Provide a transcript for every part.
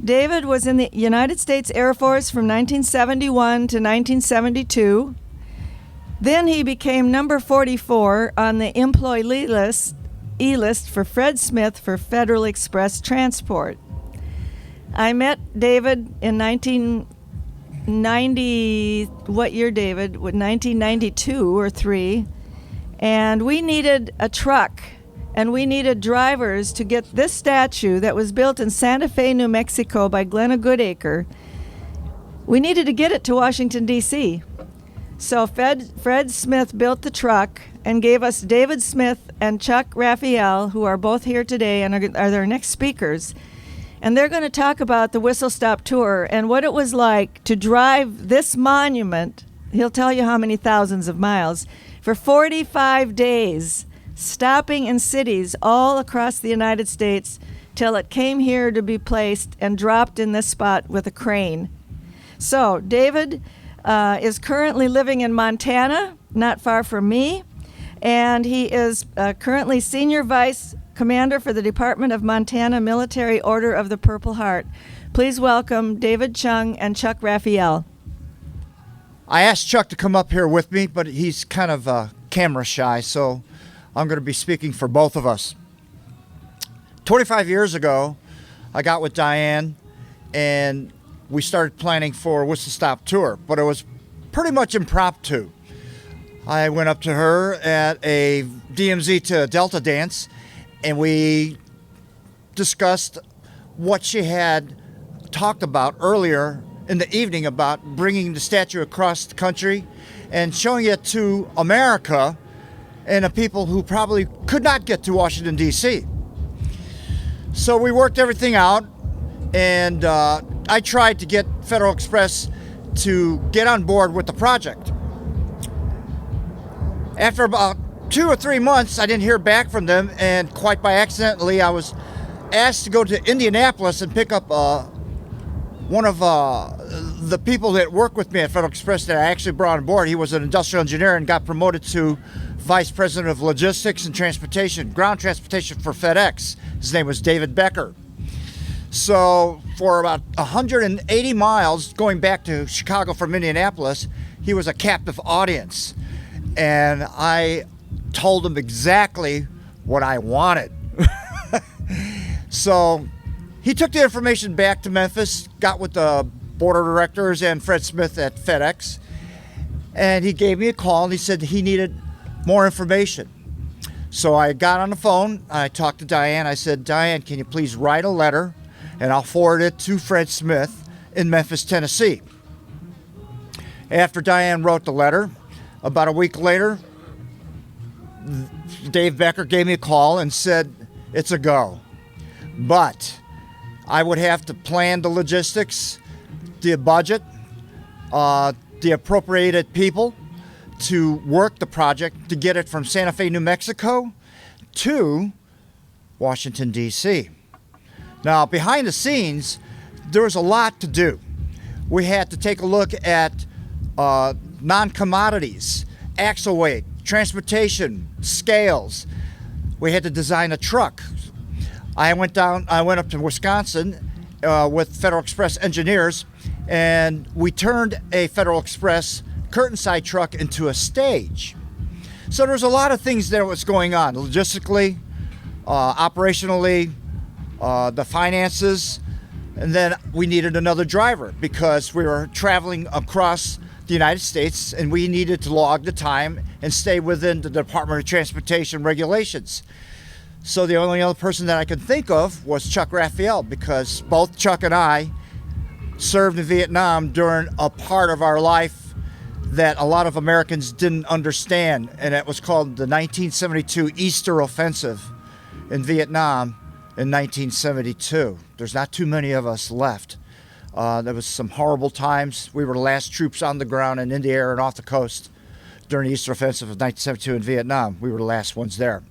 David was in the United States Air Force from 1971 to 1972. Then he became number 44 on the employee list, E-list for Fred Smith for Federal Express Transport. I met David in 1990, what year, David? 1992 or 3. And we needed a truck, and we needed drivers to get this statue that was built in Santa Fe, New Mexico by Glenna Goodacre. We needed to get it to Washington, D.C. So Fred Smith built the truck and gave us David Smith and Chuck Raphael, who are both here today and are their next speakers. And they're going to talk about the Whistle Stop Tour and what it was like to drive this monument. He'll tell you how many thousands of miles for 45 days, stopping in cities all across the United States till it came here to be placed and dropped in this spot with a crane. So David is currently living in Montana, not far from me, and he is currently Senior Vice Commander for the Department of Montana Military Order of the Purple Heart. Please welcome David Chung and Chuck Raphael. I asked Chuck to come up here with me, but he's kind of camera shy, so I'm going to be speaking for both of us. 25 years ago, I got with Diane and we started planning for a Whistle Stop Tour, but it was pretty much impromptu. I went up to her at a DMZ to Delta dance, and we discussed what she had talked about earlier in the evening about bringing the statue across the country and showing it to America and the people who probably could not get to Washington, D.C. So we worked everything out, and I tried to get Federal Express to get on board with the project. After about 2 or 3 months, I didn't hear back from them, and quite by accidentally, I was asked to go to Indianapolis and pick up one of the people that worked with me at Federal Express that I actually brought on board. He was an industrial engineer and got promoted to Vice President of Logistics and Transportation, ground transportation for FedEx. His name was David Becker. So for about 180 miles going back to Chicago from Indianapolis, he was a captive audience. And I told him exactly what I wanted. So he took the information back to Memphis, got with the board of directors and Fred Smith at FedEx, and he gave me a call and he said he needed more information. So I got on the phone, I talked to Diane, I said, Diane, can you please write a letter and I'll forward it to Fred Smith in Memphis, Tennessee. After Diane wrote the letter, about a week later, Dave Becker gave me a call and said, it's a go. But I would have to plan the logistics, the budget, the appropriated people to work the project to get it from Santa Fe, New Mexico to Washington, D.C. Now, behind the scenes, there was a lot to do. We had to take a look at non-commodities, axle weight, transportation, scales. We had to design a truck. I went up to Wisconsin with Federal Express engineers, and we turned a Federal Express curtain side truck into a stage. So there was a lot of things that was going on, logistically, operationally, the finances, and then we needed another driver because we were traveling across the United States and we needed to log the time and stay within the Department of Transportation regulations. So the only other person that I could think of was Chuck Raphael, because both Chuck and I served in Vietnam during a part of our life that a lot of Americans didn't understand, and it was called the 1972 Easter Offensive in Vietnam in 1972. There's not too many of us left. There was some horrible times. We were the last troops on the ground and in the air and off the coast during the Easter Offensive of 1972 in Vietnam. We were the last ones there.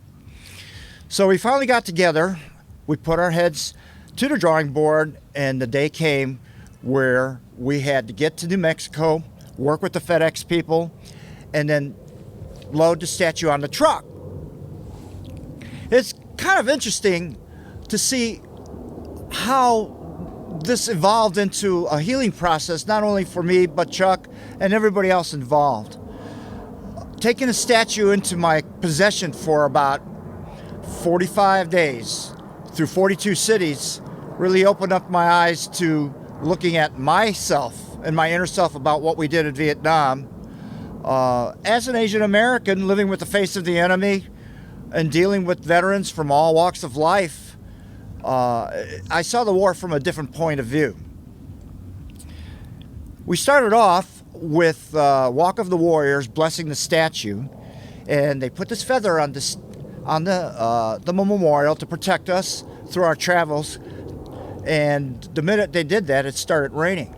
So we finally got together, we put our heads to the drawing board, and the day came where we had to get to New Mexico, work with the FedEx people, and then load the statue on the truck. It's kind of interesting to see how this evolved into a healing process, not only for me, but Chuck and everybody else involved. Taking a statue into my possession for about 45 days through 42 cities really opened up my eyes to looking at myself and my inner self about what we did in Vietnam. As an Asian American living with the face of the enemy and dealing with veterans from all walks of life, I saw the war from a different point of view. We started off with Walk of the Warriors blessing the statue, and they put this feather on the memorial to protect us through our travels. And the minute they did that, it started raining,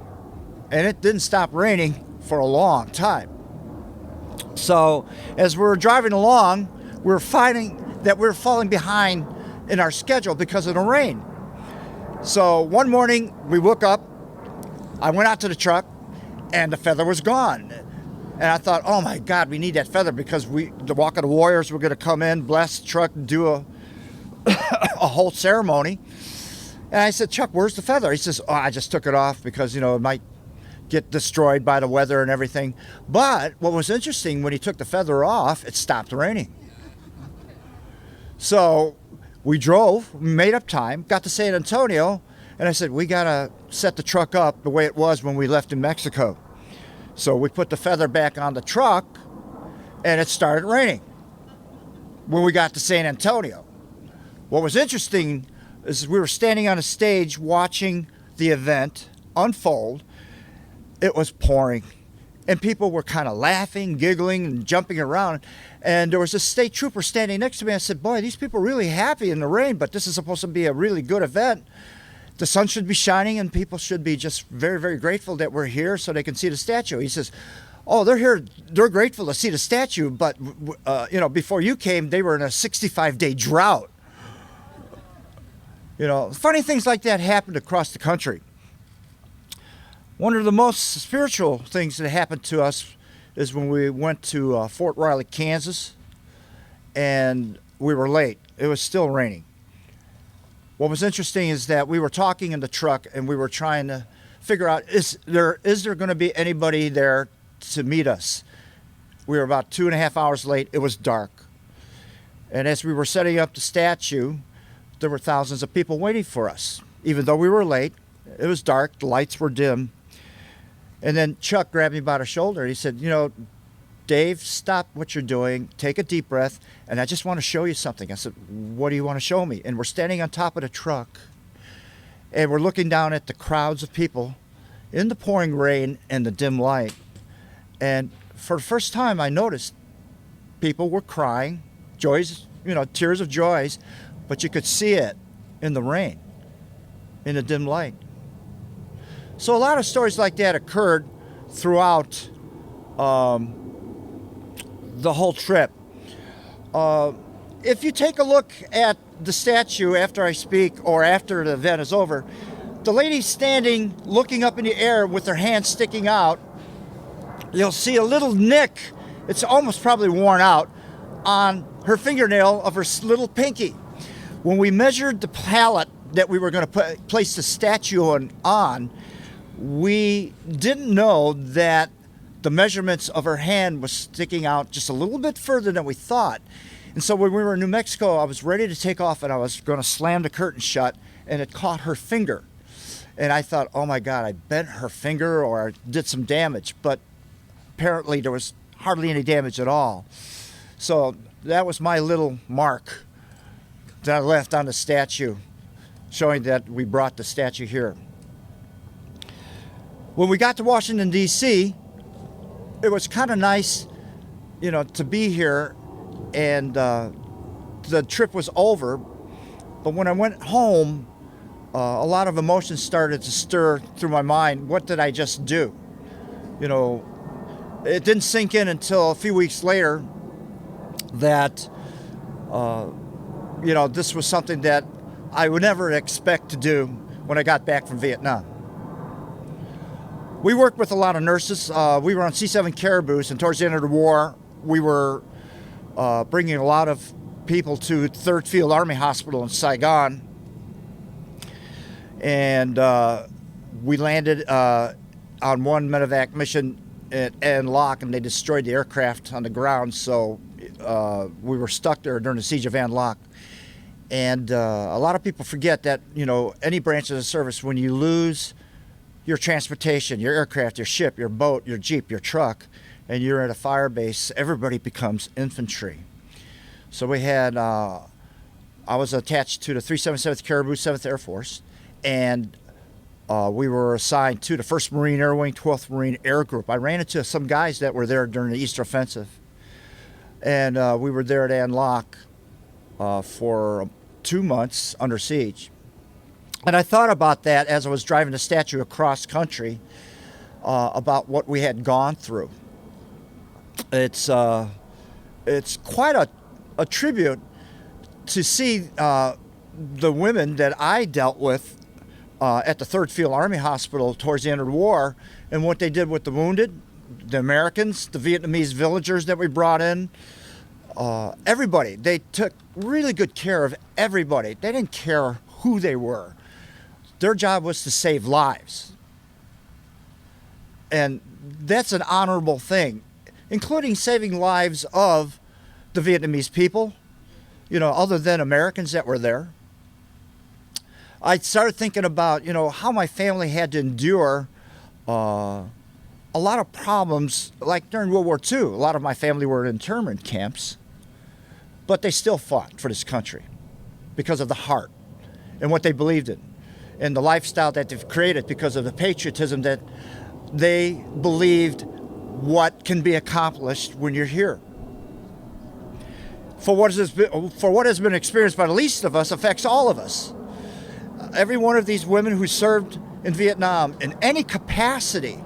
and it didn't stop raining for a long time. So as we were driving along, we were finding that we were falling behind in our schedule because of the rain. So one morning we woke up, I went out to the truck, and the feather was gone. And I thought, oh my God, we need that feather because the Walk of the Warriors were going to come in, bless the truck, and do a whole ceremony. And I said, Chuck, where's the feather? He says, oh, I just took it off because, it might get destroyed by the weather and everything. But what was interesting, when he took the feather off, it stopped raining. So we drove, we made up time, got to San Antonio, and I said, we got to set the truck up the way it was when we left in Mexico. So we put the feather back on the truck, and it started raining when we got to San Antonio. What was interesting is we were standing on a stage watching the event unfold. It was pouring, and people were kind of laughing, giggling, and jumping around. And there was a state trooper standing next to me. I said, boy, these people are really happy in the rain, but this is supposed to be a really good event. The sun should be shining, and people should be just very, very grateful that we're here so they can see the statue. He says, oh, they're here, they're grateful to see the statue, but, before you came, they were in a 65-day drought. Funny things like that happened across the country. One of the most spiritual things that happened to us is when we went to Fort Riley, Kansas, and we were late. It was still raining. What was interesting is that we were talking in the truck, and we were trying to figure out, is there going to be anybody there to meet us? We were about 2.5 hours late. It was dark. And as we were setting up the statue, there were thousands of people waiting for us. Even though we were late, it was dark, the lights were dim. And then Chuck grabbed me by the shoulder. He said, Dave, stop what you're doing, take a deep breath, and I just want to show you something. I said, what do you want to show me? And we're standing on top of the truck, and we're looking down at the crowds of people in the pouring rain and the dim light. And for the first time, I noticed people were crying, tears of joys, but you could see it in the rain, in the dim light. So a lot of stories like that occurred throughout the whole trip. If you take a look at the statue after I speak or after the event is over, the lady standing looking up in the air with her hand sticking out, you'll see a little nick, it's almost probably worn out, on her fingernail of her little pinky. When we measured the pallet that we were going to place the statue on, we didn't know that the measurements of her hand was sticking out just a little bit further than we thought. And so when we were in New Mexico, I was ready to take off, and I was going to slam the curtain shut, and it caught her finger. And I thought, oh my God, I bent her finger or I did some damage. But apparently there was hardly any damage at all. So that was my little mark that I left on the statue, showing that we brought the statue here. When we got to Washington, D.C., it was kind of nice, to be here, and the trip was over. But when I went home, a lot of emotions started to stir through my mind. What did I just do? It didn't sink in until a few weeks later that, this was something that I would never expect to do when I got back from Vietnam. We worked with a lot of nurses. We were on C-7 Caribous, and towards the end of the war, we were bringing a lot of people to 3rd Field Army Hospital in Saigon. and we landed on one medevac mission at Lock, and they destroyed the aircraft on the ground. So we were stuck there during the siege of An Lock. And a lot of people forget that, any branch of the service, when you lose your transportation, your aircraft, your ship, your boat, your Jeep, your truck, and you're at a fire base, everybody becomes infantry. So we had, I was attached to the 377th Caribou 7th Air Force, and we were assigned to the 1st Marine Air Wing, 12th Marine Air Group. I ran into some guys that were there during the Easter Offensive, and we were there at An Lock for 2 months under siege. And I thought about that as I was driving the statue across country, about what we had gone through. It's quite a tribute to see the women that I dealt with at the 3rd Field Army Hospital towards the end of the war, and what they did with the wounded, the Americans, the Vietnamese villagers that we brought in, everybody. They took really good care of everybody. They didn't care who they were. Their job was to save lives. And that's an honorable thing, including saving lives of the Vietnamese people, other than Americans that were there. I started thinking about, how my family had to endure a lot of problems, like during World War II. A lot of my family were in internment camps, but they still fought for this country because of the heart and what they believed in, and the lifestyle that they've created because of the patriotism that they believed what can be accomplished when you're here. For what has been experienced by the least of us affects all of us. Every one of these women who served in Vietnam in any capacity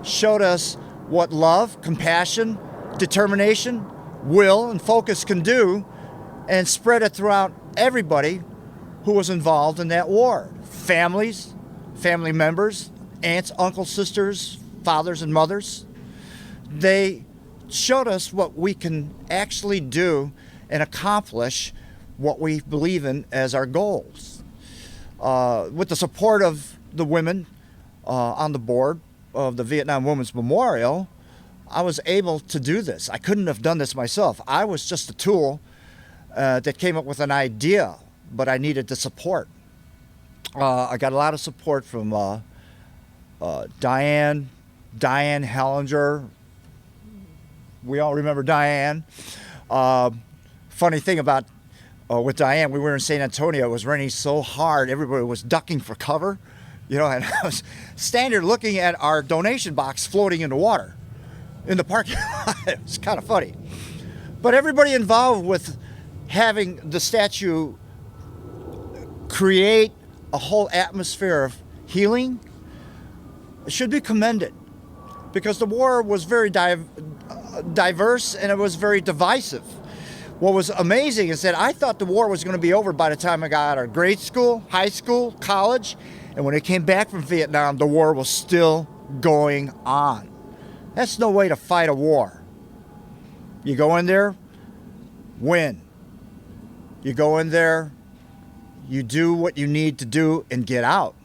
showed us what love, compassion, determination, will, and focus can do, and spread it throughout everybody who was involved in that war. Families, family members, aunts, uncles, sisters, fathers, and mothers. They showed us what we can actually do and accomplish what we believe in as our goals. With the support of the women on the board of the Vietnam Women's Memorial, I was able to do this. I couldn't have done this myself. I was just a tool that came up with an idea, but I needed the support. I got a lot of support from Diane Hellinger. We all remember Diane. Funny thing about with Diane, we were in San Antonio. It was raining so hard, everybody was ducking for cover, and I was standing there looking at our donation box floating in the water in the parking lot. It was kind of funny. But everybody involved with having the statue create a whole atmosphere of healing should be commended, because the war was very diverse and it was very divisive. What was amazing is that I thought the war was going to be over by the time I got out of grade school, high school, college, and when I came back from Vietnam, the war was still going on. That's no way to fight a war. You go in there, win. You go in there, you do what you need to do and get out.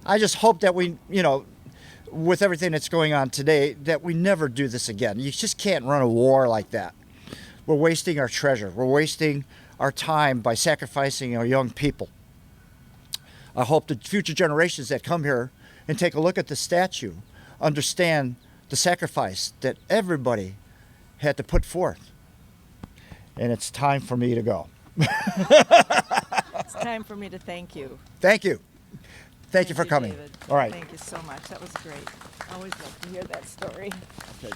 I just hope that we, with everything that's going on today, that we never do this again. You just can't run a war like that. We're wasting our treasure. We're wasting our time by sacrificing our young people. I hope the future generations that come here and take a look at the statue understand the sacrifice that everybody had to put forth. And it's time for me to go. It's time for me to thank you. Thank you. Thank you for coming. David. All right. Thank you so much. That was great. I always love to hear that story. Okay.